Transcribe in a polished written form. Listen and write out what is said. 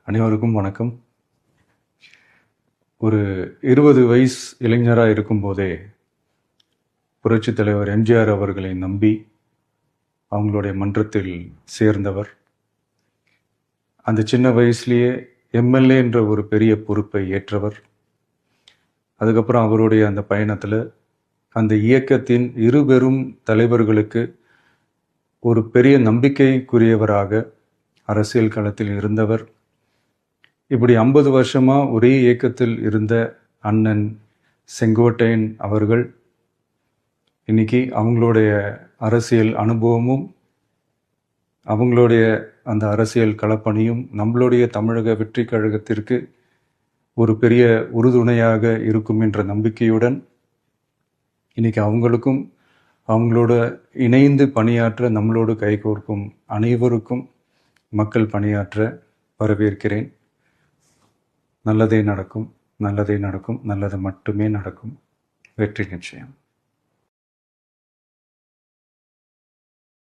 அனைவருக்கும் வணக்கம். ஒரு 20 வயசு இளைஞராக இருக்கும்போதே புரட்சித் தலைவர் எம்ஜிஆர் அவர்களை நம்பி அவங்களுடைய மன்றத்தில் சேர்ந்தவர். அந்த சின்ன வயசுலேயே எம்எல்ஏ என்ற ஒரு பெரிய பொறுப்பை ஏற்றவர். அதுக்கப்புறம் அவருடைய அந்த பயணத்தில் அந்த இயக்கத்தின் இருபெரும் தலைவர்களுக்கு ஒரு பெரிய நம்பிக்கைக்குரியவராக அரசியல் களத்தில் இருந்தவர். இப்படி 50 வருஷமா ஒரே இயக்கத்தில் இருந்த அண்ணன் செங்கோட்டையன் அவர்கள் இன்னைக்கு அவங்களுடைய அரசியல் அனுபவமும் அவங்களுடைய அந்த அரசியல் களப்பணியும் நம்மளுடைய தமிழக வெற்றி கழகத்திற்கு ஒரு பெரிய உறுதுணையாக இருக்கும் என்ற நம்பிக்கையுடன் இன்னைக்கு அவங்களுக்கும் அவங்களோட இணைந்து பணியாற்ற நம்மளோடு கைகோர்க்கும் அனைவருக்கும் மக்கள் பணியாற்ற வரவேற்கிறேன். நல்லதே நடக்கும், நல்லதே நடக்கும், நல்லது மட்டுமே நடக்கும். வெற்றி நிச்சயம்.